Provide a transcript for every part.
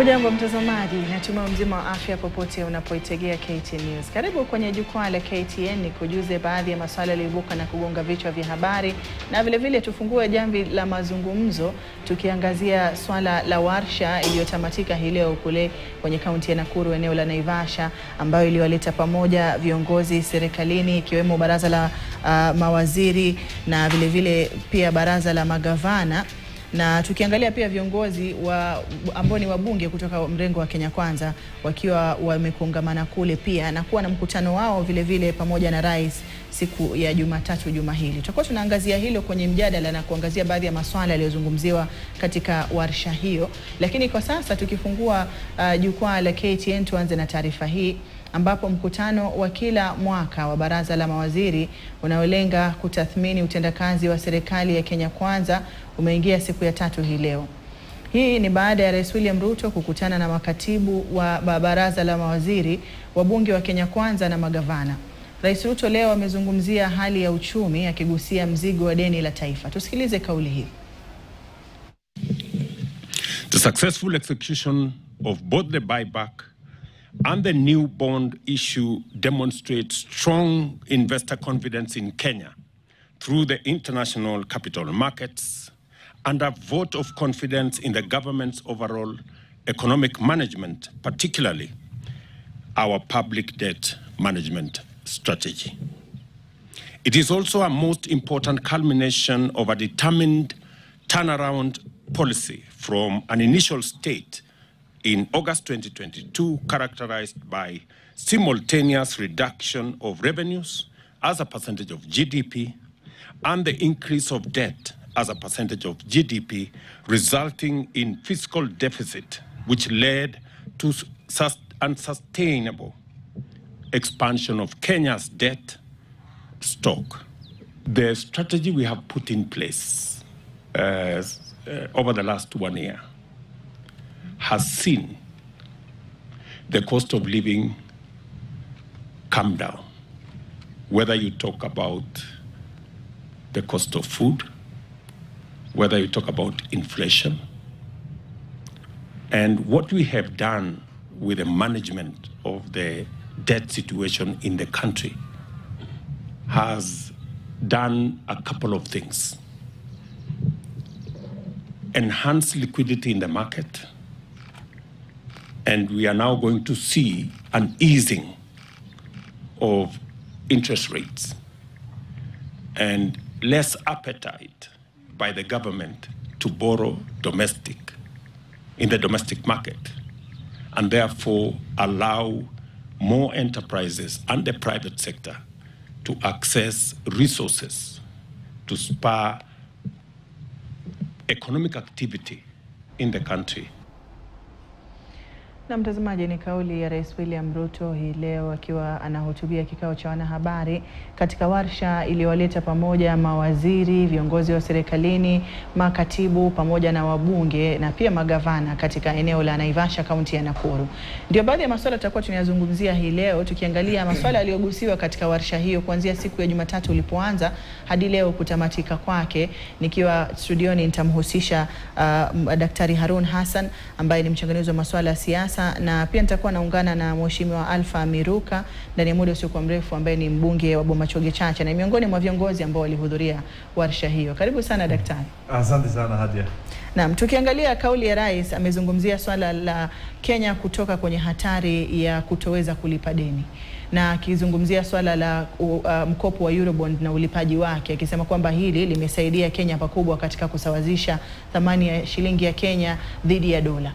Hujambo mtazamaji, natumai mzima wa afya popote unapoitegea KTN News. Karibu kwenye jukwaa la KTN ni kujuze baadhi ya masuala yaliyoibuka na kugonga vichwa vya habari, na vile vile tufungue jamvi la mazungumzo tukiangazia swala la warsha iliyotamatika hii leo kule kwenye kaunti ya Nakuru, eneo la Naivasha, ambayo iliwaleta pamoja viongozi serikalini ikiwemo baraza la mawaziri na vile vile pia baraza la magavana. Na tukiangalia pia viongozi ambao ni wabunge kutoka mrengo wa Kenya Kwanza wakiwa wamekongamana kule pia na kuwa na mkutano wao vile vile pamoja na rais siku ya Jumatatu juma hili. Tutakuwa tunaangazia hilo kwenye mjadala na kuangazia baadhi ya masuala yaliyozungumziwa katika warsha hiyo. Lakini kwa sasa tukifungua jukwaa la KTN, tuanze na taarifa hii ambapo mkutano wa kila mwaka wa baraza la mawaziri unaolenga kutathmini utendakazi wa serikali ya Kenya Kwanza umeingia siku ya 3 hii leo. Hii ni baada ya Rais William Ruto kukutana na makatibu wa baraza la mawaziri, wabunge wa Kenya Kwanza na magavana. Rais Ruto leo amezungumzia hali ya uchumi akigusia mzigo wa deni la taifa. Tusikilize kauli hii. The successful execution of both the buyback and the new bond issue demonstrates strong investor confidence in Kenya through the international capital markets and a vote of confidence in the government's overall economic management, particularly our public debt management strategy. It is also a most important culmination of a determined turnaround policy from an initial state in August 2022, characterized by simultaneous reduction of revenues as a percentage of GDP and the increase of debt as a percentage of GDP, resulting in fiscal deficit, which led to unsustainable expansion of Kenya's debt stock. The strategy we have put in place over the last 1 year has seen the cost of living come down, whether you talk about the cost of food, whether you talk about inflation. And what we have done with the management of the debt situation in the country has done a couple of things. Enhance liquidity in the market, and we are now going to see an easing of interest rates and less appetite by the government to borrow in the domestic market, and therefore allow more enterprises and the private sector to access resources to spur economic activity in the country. Na mtazamaji, ni kauli ya Rais William Ruto hii leo akiwa anahutubia kikao cha wanahabari katika warsha iliyowaleta pamoja mawaziri, viongozi wa serikalini, makatibu pamoja na wabunge na pia magavana katika eneo la Naivasha, kaunti ya Nakuru. Ndio baadhi ya masuala tutakuwa tunayazungumzia hii leo, tukiangalia masuala yaliyogusiwa katika warsha hiyo kuanzia siku ya Jumatatu ilipoanza hadi leo kutamatika kwake. Nikiwa studioni nitamhusisha Daktari Harun Hassan ambaye ni mchanganuzi wa masuala ya siasa, na pia nitakuwa naungana na Mheshimiwa Alfa Miruka ndani ya muda usiokuwa mrefu ambaye ni mbunge wa Bomachoge Chache na miongoni mwa viongozi ambao walihudhuria warsha hiyo. Karibu sana daktari. Asante sana Hadia. Naam, tukiangalia kauli ya rais, amezungumzia swala la Kenya kutoka kwenye hatari ya kutoweza kulipa deni, na akizungumzia swala la mkopo wa Eurobond na ulipaji wake, akisema kwamba hili limesaidia Kenya pakubwa katika kusawazisha thamani ya shilingi ya Kenya dhidi ya dola.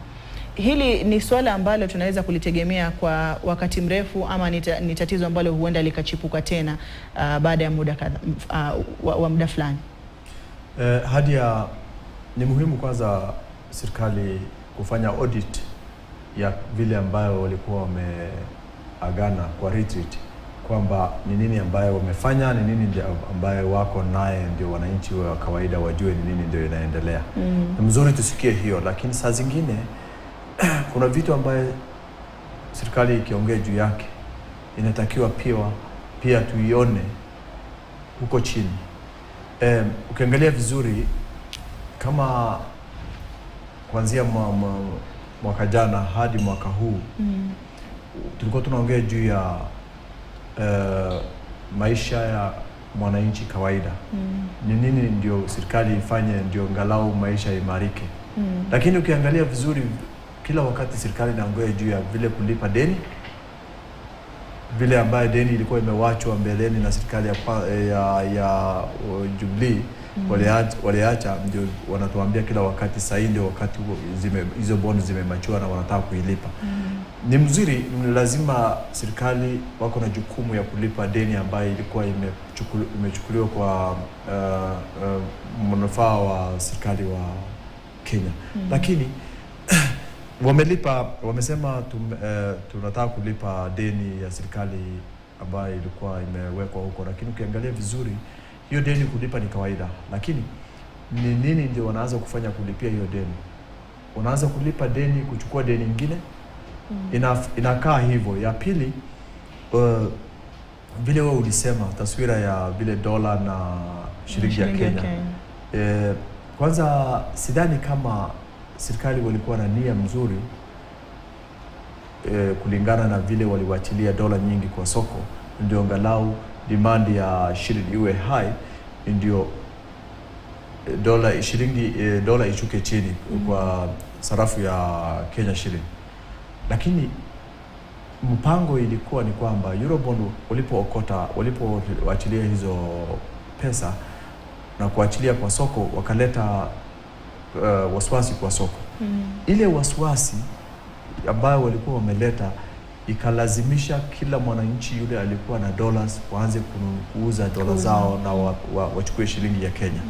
Hili ni swala ambalo tunaweza kulitegemea kwa wakati mrefu, ama ni tatizo ambalo huenda likachipuka tena baada ya muda wa muda fulani? Hadia, ni muhimu kwanza serikali kufanya audit ya vile ambayo walikuwa wameagana kwa retreat, kwamba ni nini ambayo wamefanya, ni nini ambayo wako naye, ndio wananchi wa kawaida wajue ni nini ndio inaendelea. Ni mzuri tusikie hiyo, lakini saa zingine kuna vitu ambaye serikali ikiongea juu yake inatakiwa pia tuione huko chini. Ukiangalia vizuri kama kuanzia mwaka jana hadi mwaka huu tulikuwa tunaongea juu ya maisha ya mwananchi kawaida. Ni nini ndio serikali ifanye ndio angalau maisha imarike. Lakini ukiangalia vizuri, kila wakati serikali inaongea juu ya vile kulipa deni, vile ambaye deni ilikuwa imewachwa mbeleni na serikali ya Jubilee. Waliacha, ndio wanatuambia kila wakati sasa ndio wakati hizo bonds zimemachua na wanataka kuilipa. Ni mzuri, lazima serikali wako na jukumu ya kulipa deni ambayo ilikuwa imechukuliwa kwa manufaa wa serikali wa Kenya. Lakini wamesema tunataka kulipa deni ya serikali ambayo ilikuwa imewekwa huko, lakini ukiangalia vizuri hiyo deni kulipa ni kawaida. Lakini ni nini ndio wanaanza kufanya kulipia hiyo deni? Wanaanza kulipa deni, kuchukua deni nyingine. Inakaa hivyo. Ya pili, vile wewe ulisema taswira ya vile dola na shilingi ya Kenya. Kwanza sidhani kama serikali walikuwa na nia mzuri kulingana na vile waliwachilia dola nyingi kwa soko, ndio angalau demand ya shilingi iwe high, ndio dola ishuke chini kwa sarafu ya Kenya shilingi. Lakini mpango ilikuwa ni kwamba Eurobond walipoachilia hizo pesa na kuachilia kwa soko, wakaleta wasiwasi kwa soko. Ile wasiwasi ambayo walikuwa wameleta ikalazimisha kila mwananchi yule alikuwa na dollars waanze kuuza dola zao na wachukue shilingi ya Kenya.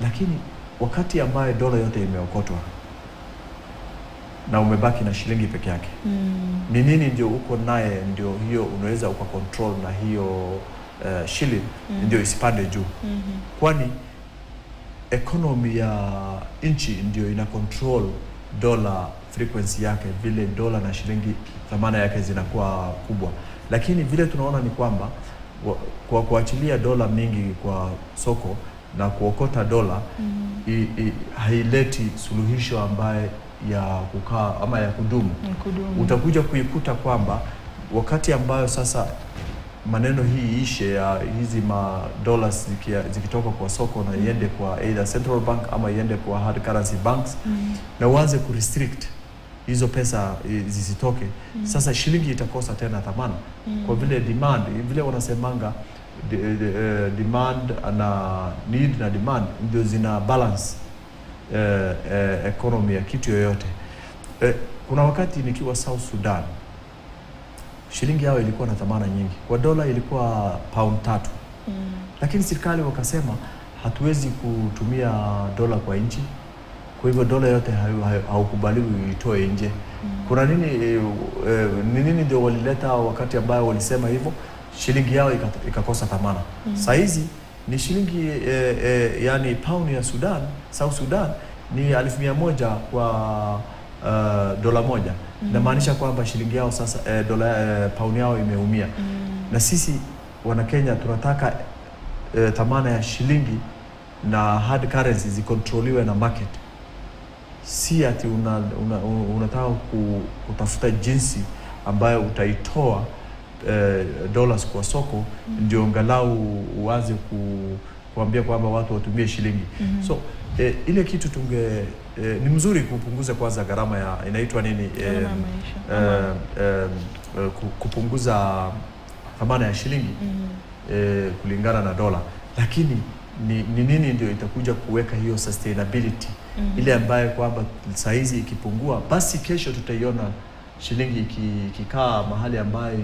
Lakini wakati ambaye dola yote imeokotwa na umebaki na shilingi peke yake, ni nini ndio uko naye ndio hiyo unaweza ukakontrol na hiyo shilingi ndio isipande juu? Kwani economy ya nchi ndio ina control dola frequency yake, vile dola na shilingi thamani yake zinakuwa kubwa. Lakini vile tunaona ni kwamba kwa kuachilia dola mingi kwa soko na kuokota dola haileti suluhisho ambaye ya kukaa ama ya kudumu. Utakuja kuikuta kwamba wakati ambayo sasa maneno hii ishe ya hizi dollars zikitoka kwa soko na iende kwa either central bank ama iende kwa hard currency banks, na uanze kurestrict hizo pesa zisitoke, sasa shilingi itakosa tena thamani. Kwa vile demand, vile wanasemanga demand na need na demand ndio zina balance economy ya kitu yoyote. Kuna wakati nikiwa South Sudan, shilingi yao ilikuwa na thamani nyingi. Kwa dola ilikuwa pound 3. Lakini serikali wakasema hatuwezi kutumia dola kwa nchi. Kwa hivyo dola yote haukubaliwi itoe nje. Kuna nini ndio walileta wakati ambayo walisema hivyo, shilingi yao ikakosa thamani. Sasa hizi ni shilingi yani pound ya Sudan, South Sudan ni 1,100 kwa dola moja. Inamaanisha kwamba shilingi yao sasa pound yao imeumia. Na sisi wana Kenya tunataka thamani ya shilingi na hard currency zikontroliwe na market. Si ati unataka kutafuta jinsi ambayo utaitoa dollars kwa soko ndio angalau uanze kuambia kwamba watu watumie shilingi. So ile kitu ni mzuri kupunguza kwanza gharama ya inaitwa nini kupunguza thamani ya shilingi kulingana na dola. Lakini ni nini ndio itakuja kuweka hiyo sustainability ile ambaye kwamba saizi ikipungua basi kesho tutaiona shilingi ikikaa mahali ambayo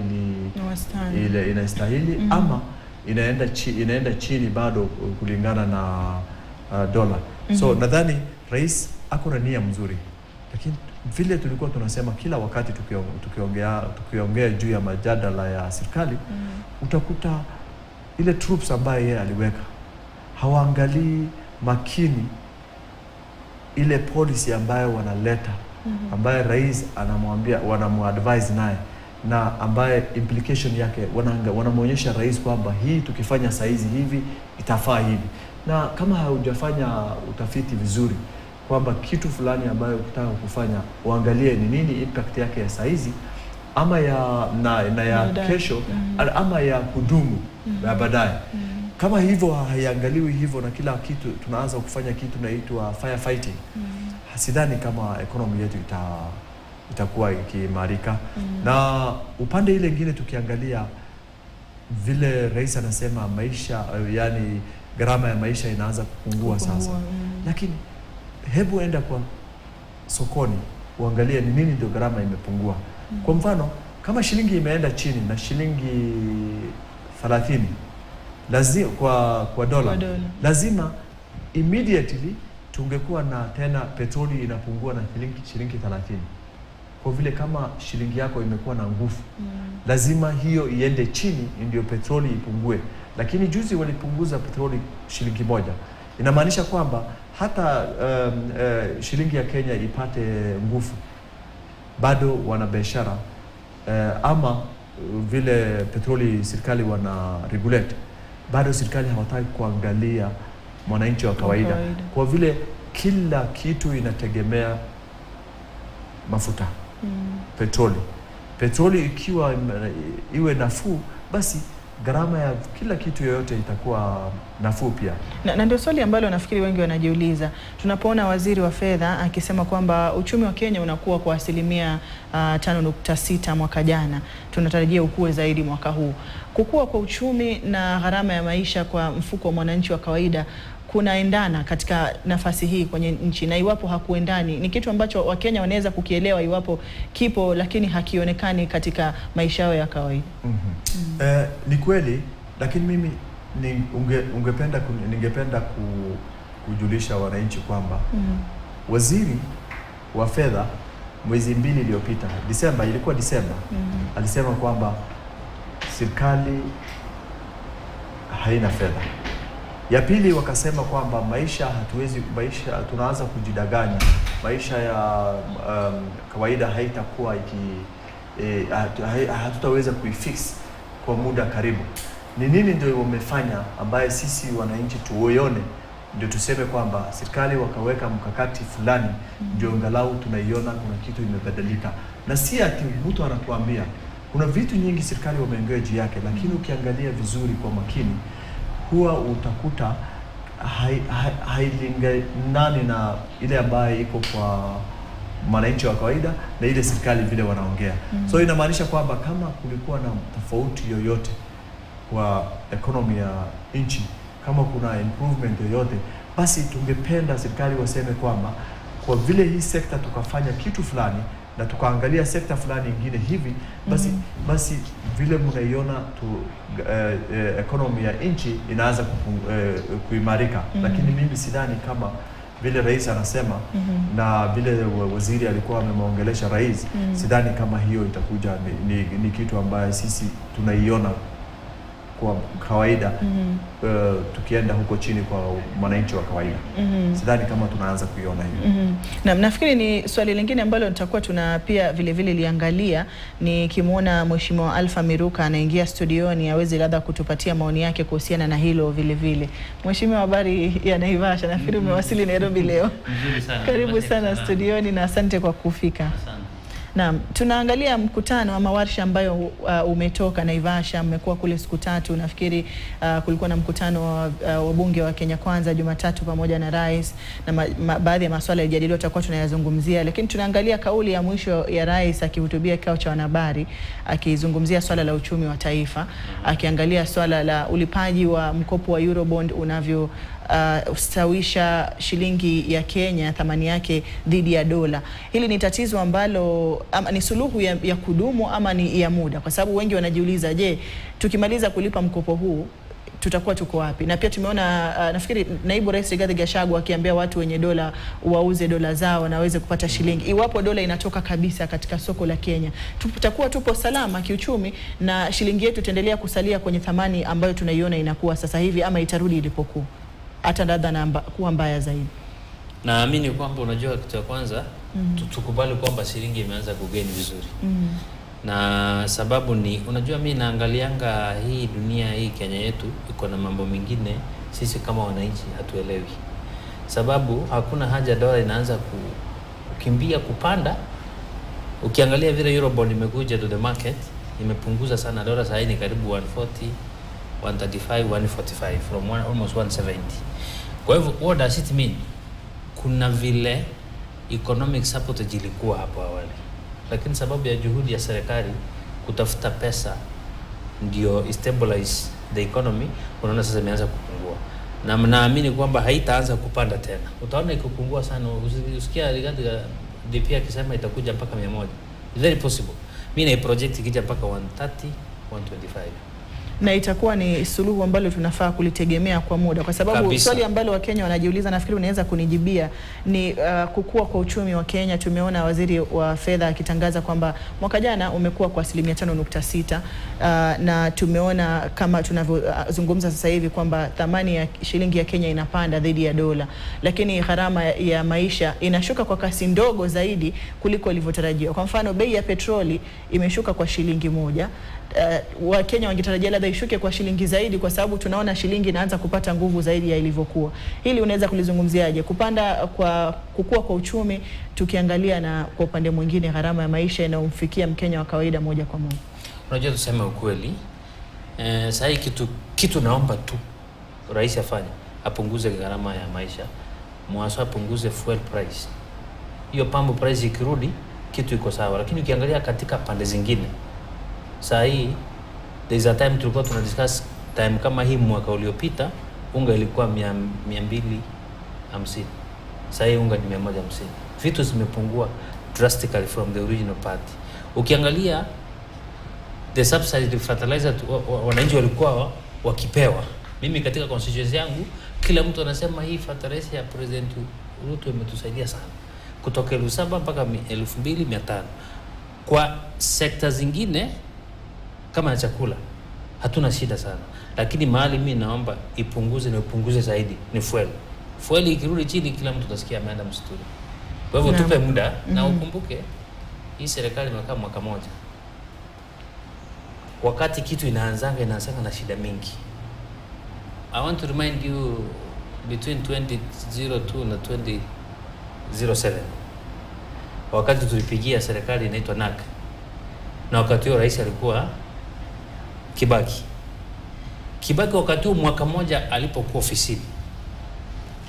ile inastahili ama inaenda chini bado kulingana na dola. So nadhani rais ako na nia mzuri, lakini vile tulikuwa tunasema kila wakati tukiongea juu ya majadala ya serikali, utakuta ile troops ambaye yeye aliweka hawaangalii makini ile policy ambayo wanaleta, ambaye rais anamwambia, wanamuadvise naye, na ambaye implication yake wanamuonyesha rais kwamba hii tukifanya saizi hivi itafaa hivi. Na kama haujafanya utafiti vizuri, kwamba kitu fulani ambayo ukitaka kufanya uangalie ni nini impact yake ya saizi ama ya kesho ama ya kudumu ya baadaye. Kama hivyo haiangaliwi hivyo na kila kitu tunaanza kufanya kitu inaitwa firefighting, sidhani kama economy yetu itakuwa ikiimarika. Na upande ile nyingine tukiangalia vile rais anasema maisha, yani gharama ya maisha inaanza kupungua sasa. Lakini hebu enda kwa sokoni uangalie ni nini ndio gharama imepungua. Kwa mfano kama shilingi imeenda chini na shilingi 30 lazima kwa dola, lazima immediately tungekuwa na tena petroli inapungua na shilingi 30. Kwa vile kama shilingi yako imekuwa na nguvu, lazima hiyo iende chini ndio petroli ipungue. Lakini juzi walipunguza petroli shilingi 1. Inamaanisha kwamba hata shilingi ya Kenya ipate nguvu, bado wana biashara ama vile petroli serikali wana regulate, bado serikali hawataki kuangalia mwananchi wa kawaida. Kwa vile kila kitu inategemea mafuta, petroli ikiwa iwe nafuu, basi gharama ya kila kitu yoyote itakuwa nafuu pia. Na ndio swali ambalo nafikiri wengi wanajiuliza. Tunapoona waziri wa fedha akisema kwamba uchumi wa Kenya unakuwa kwa asilimia 5.6 mwaka jana, tunatarajia ukue zaidi mwaka huu. Kukua kwa uchumi na gharama ya maisha kwa mfuko wa mwananchi wa kawaida kunaendana katika nafasi hii kwenye nchi, na iwapo hakuendani ni kitu ambacho Wakenya wanaweza kukielewa iwapo kipo lakini hakionekani katika maisha yao ya kawaida. Ni kweli, lakini mimi ningependa kujulisha wananchi kwamba waziri wa fedha mwezi 2 iliyopita, ilikuwa Disemba, alisema kwamba serikali haina fedha. Ya pili wakasema kwamba maisha tunaanza kujidanganya, maisha ya kawaida haitakuwa hatutaweza kuifix kwa muda karibu. Ni nini ndio wamefanya ambaye sisi wananchi tuone ndio tuseme kwamba serikali wakaweka mkakati fulani ndio angalau tunaiona kuna kitu imebadilika? Na si ati mtu anakuambia, kuna vitu nyingi serikali wameongea juu yake, lakini ukiangalia vizuri kwa makini huwa utakuta hailinganani na ile ambayo iko kwa mwananchi wa kawaida na ile serikali vile wanaongea. So inamaanisha kwamba kama kulikuwa na tofauti yoyote kwa economy ya nchi, kama kuna improvement yoyote, basi tungependa serikali waseme kwamba kwa vile hii sekta tukafanya kitu fulani na tukaangalia sekta fulani nyingine hivi, basi vile mnaiona economy ya nchi inaanza kuimarika. Lakini mimi sidhani kama vile rais anasema na vile waziri alikuwa amemwongelesha rais, sidhani kama hiyo itakuja ni kitu ambaye sisi tunaiona kwa kawaida tukienda huko chini kwa mwananchi wa kawaida. Sidhani kama tunaanza kuiona hiyo. Na nafikiri ni swali lingine ambalo nitakuwa tuna pia vile vile liangalia, ni kimuona Mheshimiwa Alpha Miruka anaingia studioni aweze labda kutupatia maoni yake kuhusiana na hilo vile vile. Mheshimiwa, habari ya Naivasha, nafikiri umewasili Nairobi leo. Karibu sana studioni na asante kwa kufika. Asante. Naam, tunaangalia mkutano ama warsha ambayo umetoka Naivasha, mmekuwa kule siku 3. Nafikiri kulikuwa na mkutano wa bunge wa Kenya Kwanza Jumatatu pamoja na rais, na baadhi ya masuala yalijadiliwa tutakuwa tunayazungumzia, lakini tunaangalia kauli ya mwisho ya rais akihutubia kikao cha wanahabari, akizungumzia swala la uchumi wa taifa, akiangalia swala la ulipaji wa mkopo wa Eurobond unavyo ustawisha shilingi ya Kenya thamani yake dhidi ya dola. Hili ni tatizo ambalo ama ni suluhu ya kudumu ama ni ya muda? Kwa sababu wengi wanajiuliza, je, tukimaliza kulipa mkopo huu tutakuwa tuko wapi? Na pia tumeona nafikiri naibu rais Rigathi Gachagua akiambia watu wenye dola wauze dola zao na waweze kupata shilingi. Iwapo dola inatoka kabisa katika soko la Kenya, tutakuwa tupo salama kiuchumi na shilingi yetu itaendelea kusalia kwenye thamani ambayo tunaiona inakuwa sasa hivi, ama itarudi ilipokuwa hata labda kuwa mbaya zaidi? Naamini kwamba unajua kitu cha kwanza tukubali kwamba shilingi imeanza kugain vizuri. Na sababu ni unajua mimi naangalianga hii dunia hii Kenya yetu iko na mambo mengine sisi kama wananchi hatuelewi. sababu hakuna haja dola inaanza kukimbia kupanda. Ukiangalia vile Eurobond imekuja to the market, imepunguza sana. Dola sasa ni karibu 140, 135, 145 from almost 170. Kwa hivyo what does it mean? Kuna vile economic support ilikuwa hapo awali, lakini sababu ya juhudi ya serikali kutafuta pesa ndio stabilize the economy, unaona sasa imeanza kupungua. Na naamini kwamba haitaanza kupanda tena. Utaona ikipungua sana. Usikia Rigathi DP akisema itakuja mpaka 100. Very possible. Mimi na project ikija mpaka 130, 125. Na itakuwa ni suluhu ambalo tunafaa kulitegemea kwa muda, kwa sababu kabisa. Swali ambalo Wakenya wanajiuliza, nafikiri unaweza kunijibia, ni kukua kwa uchumi wa Kenya. Tumeona waziri wa fedha akitangaza kwamba mwaka jana umekuwa kwa 5.6, na tumeona kama tunavyozungumza sasa hivi kwamba thamani ya shilingi ya Kenya inapanda dhidi ya dola, lakini gharama ya maisha inashuka kwa kasi ndogo zaidi kuliko ilivyotarajiwa. Kwa mfano, bei ya petroli imeshuka kwa shilingi 1. Wakenya wangetarajia labda ishuke kwa shilingi zaidi, kwa sababu tunaona shilingi inaanza kupata nguvu zaidi ya ilivyokuwa. Hili unaweza kulizungumziaje, kukua kwa uchumi tukiangalia na kwa upande mwingine gharama ya maisha inayomfikia Mkenya wa kawaida moja kwa moja? Unajua, tuseme ukweli, sasa kitu naomba tu rais afanye, apunguze gharama ya maisha, mwanzo apunguze fuel price. Hiyo pambo price ikirudi kitu iko sawa. Lakini ukiangalia katika pande zingine, saa hii there is a time tulikuwa tunadiscuss time kama hii mwaka uliopita unga ilikuwa 250. Saa hii unga ni 150. Vitu zimepungua drastically from the original party. Ukiangalia the subsidized fertilizer wananchi walikuwa wakipewa. Mimi katika constituency yangu kila mtu anasema hii fertilizer ya President Ruto imetusaidia sana. Kutoka 7,000 mpaka 2,500. Kwa sekta zingine kama chakula hatuna shida sana, lakini mahali mimi naomba ipunguze zaidi ni fuel. Fuel ikirudi chini kila mtu utasikia ameenda msituni. Kwa hivyo tupe muda na ukumbuke hii serikali imekaa mwaka moja. Wakati kitu inaanzanga na shida mingi. I want to remind you between 2002 na 2007 wakati tulipigia serikali inaitwa NAC, na wakati huo rais alikuwa Kibaki wakati huo mwaka moja alipokuwa ofisini.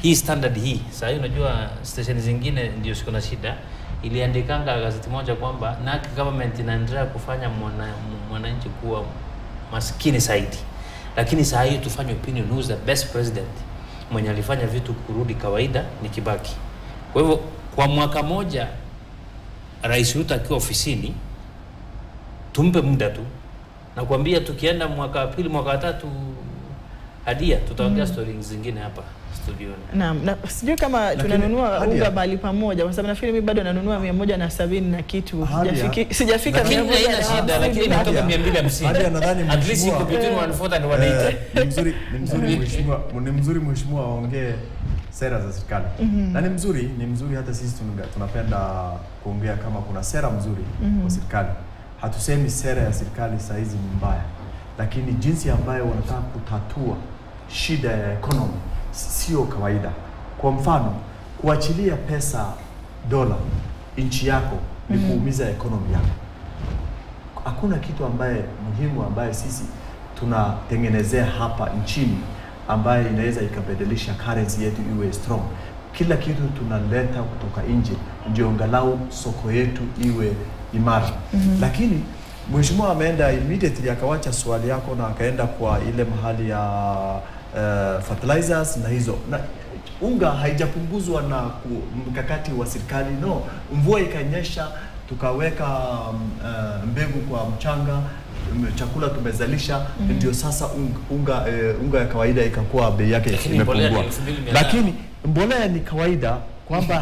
Hii standard hii, sasa unajua station zingine ndio siko na shida, iliandikanga gazeti moja kwamba NAC government inaendelea kufanya mwananchi kuwa maskini zaidi. Lakini sasa hiyo tufanye opinion who's the best president, mwenye alifanya vitu kurudi kawaida ni Kibaki. Kwa hivyo kwa mwaka moja rais Ruto akiwa ofisini, tumpe muda tu. Nakwambia tukienda mwaka wa pili, mwaka wa tatu hadia tutaongea stories zingine hapa studioni. Naam, na sijui kama tunanunua unga mahali pamoja, kwa sababu nafikiri mimi bado nanunua 170 na kitu. Sijafika 100. Haina shida, lakini natoka 250. Hadia nadhani at least iko between 140 and 180. Ni mzuri mheshimiwa aongee sera za serikali. Na ni mzuri hata sisi tunapenda kuongea kama kuna sera mzuri kwa serikali. Hatusemi sera ya serikali saa hizi ni mbaya, lakini jinsi ambayo wanataka kutatua shida ya economy sio kawaida. Kwa mfano, kuachilia pesa dola nchi yako ni kuumiza economy yako. Hakuna kitu ambaye muhimu ambaye sisi tunatengenezea hapa nchini ambaye inaweza ikabadilisha currency yetu iwe strong. Kila kitu tunaleta kutoka nje ndio angalau soko yetu iwe imara. Lakini mheshimiwa ameenda immediately akawacha swali yako na akaenda kwa ile mahali ya fertilizers na hizo. Na unga haijapunguzwa na mkakati wa serikali, no. Mvua ikanyesha, tukaweka mbegu kwa mchanga, chakula tumezalisha, ndio sasa unga ya kawaida ikakuwa bei yake imepungua. Lakini mbolea ni kawaida kwamba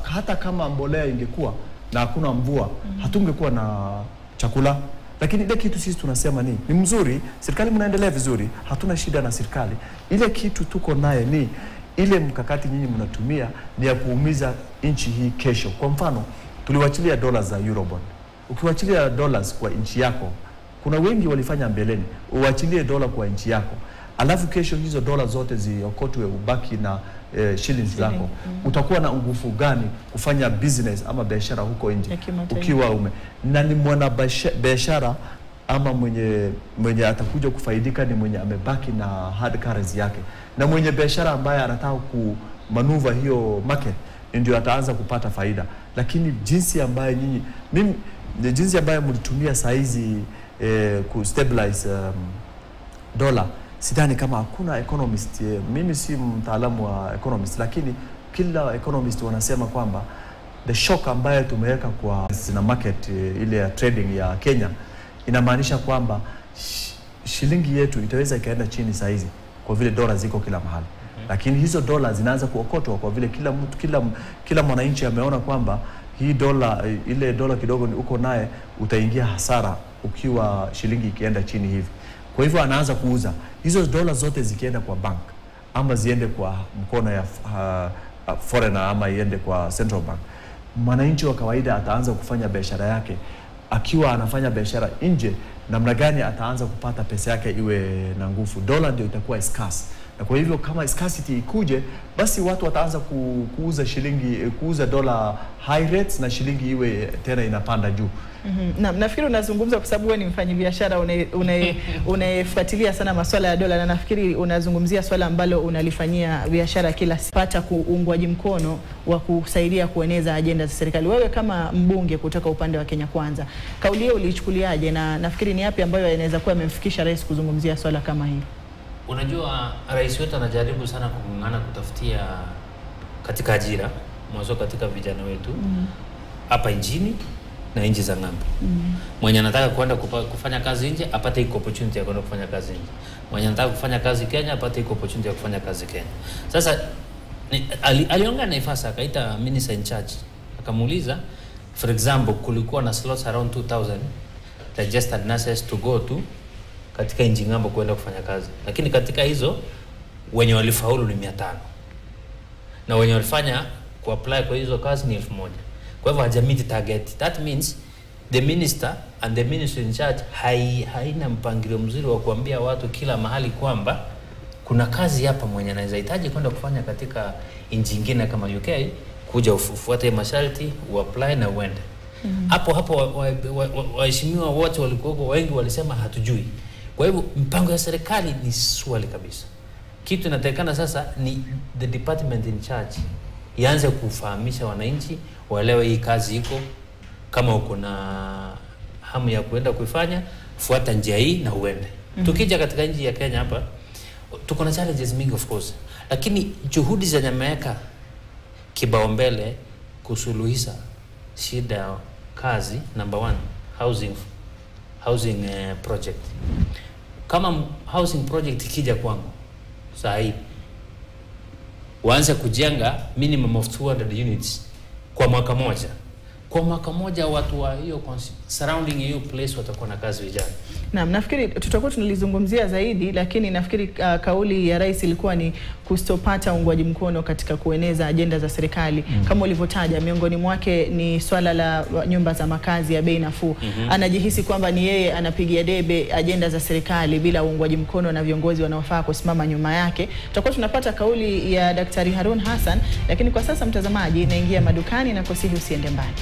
hata kama mbolea ingekuwa na hakuna mvua, hatungekuwa na chakula. Lakini ile kitu sisi tunasema ni mzuri, serikali mnaendelea vizuri, hatuna shida na serikali. Ile kitu tuko naye ni ile mkakati nyinyi mnatumia ni ya kuumiza nchi hii kesho. Kwa mfano, tuliwachilia dola za Eurobond. Ukiwachilia dollars kwa nchi yako, kuna wengi walifanya mbeleni, uachilie dola kwa nchi yako. alafu kesho hizo dola zote ziokotwe ubaki na shillings zako, utakuwa na nguvu gani kufanya business ama biashara huko nje ukiwa na ni mwana biashara ama mwenye atakuja kufaidika ni mwenye amebaki na hard currency yake, na mwenye biashara ambaye anataka kumanuva hiyo market ndio ataanza kupata faida. Lakini jinsi ambayo jinsi ambayo mlitumia saizi ku stabilize dola, sidhani kama hakuna economist, mimi si mtaalamu wa economist, lakini kila economist wanasema kwamba the shock ambayo tumeweka kwa na market ile ya trading ya Kenya inamaanisha kwamba shilingi yetu itaweza ikaenda chini saizi kwa vile dola ziko kila mahali. Lakini hizo dola zinaanza kuokotwa kwa vile kila mwananchi ameona kwamba hii dola, ile dola kidogo uko naye utaingia hasara ukiwa shilingi ikienda chini hivi. Kwa hivyo anaanza kuuza hizo dola zote, zikienda kwa bank ama ziende kwa mkono ya foreigner ama iende kwa central bank. Mwananchi wa kawaida ataanza kufanya biashara yake. Akiwa anafanya biashara nje, namna gani ataanza kupata pesa yake iwe na nguvu? Dola ndio itakuwa scarce. Na kwa hivyo kama scarcity ikuje, basi watu wataanza kuuza dola high rates na shilingi iwe tena inapanda juu. Nafikiri unazungumza kwa sababu wewe ni mfanyabiashara unayefuatilia sana masuala ya dola, na nafikiri unazungumzia swala ambalo unalifanyia biashara kila pata kuungwaji mkono wa kusaidia kueneza ajenda za serikali. Wewe kama mbunge kutoka upande wa Kenya Kwanza, kauli hiyo ulichukuliaje, na nafikiri ni yapi ambayo yanaweza kuwa yamemfikisha rais kuzungumzia swala kama hili? Unajua rais wetu anajaribu sana kung'ang'ana kutafutia katika ajira mwanzo katika vijana wetu hapa nchini na nchi za ng'ambo. Mwenye anataka kwenda kufanya kazi nje apate iko opportunity ya kwenda kufanya kazi nje. Mwenye anataka kufanya kazi Kenya apate iko opportunity ya kufanya kazi Kenya. Sasa aliongea na Ifasa, akaita minister in charge, akamuuliza for example kulikuwa na slots around 2000 registered nurses to go to katika nchi ng'ambo kwenda kufanya kazi, lakini katika hizo wenye walifaulu ni 500 na wenye walifanya kuapply kwa hizo kazi ni 1000. Kwa hivyo hajamiti target. That means the minister and the minister in charge haina mpangilio mzuri wa kuambia watu kila mahali kwamba kuna kazi hapa mwenye anaweza hitaji kwenda kufanya katika nchi nyingine kama UK, kuja ufuate masharti, uapply na uende. Hapo waheshimiwa wote walikuwa wengi walisema hatujui. Kwa hivyo mpango ya serikali ni swali kabisa. Kitu inatakikana sasa ni the department in charge ianze kufahamisha wananchi waelewe hii kazi iko, kama uko na hamu ya kuenda kuifanya fuata njia hii na uende. Tukija katika nchi ya Kenya hapa tuko na challenges mingi of course, lakini juhudi za nyameka kibao mbele kusuluhisha shida ya kazi. Number 1, housing project. Kama housing project ikija kwangu saa hii waanze kujenga minimum of 200 units kwa mwaka moja. Kwa mwaka moja watu wa hiyo surrounding hiyo place watakuwa na kazi vijana. Naam, nafikiri tutakuwa tunalizungumzia zaidi, lakini nafikiri kauli ya rais ilikuwa ni kustopata uungwaji mkono katika kueneza ajenda za serikali. Kama ulivyotaja, miongoni mwake ni swala la nyumba za makazi ya bei nafuu. Anajihisi kwamba ni yeye anapigia debe ajenda za serikali bila uungwaji mkono na viongozi wanaofaa kusimama nyuma yake. Tutakuwa tunapata kauli ya Daktari Harun Hassan, lakini kwa sasa mtazamaji, naingia madukani na kusihi usiende mbali.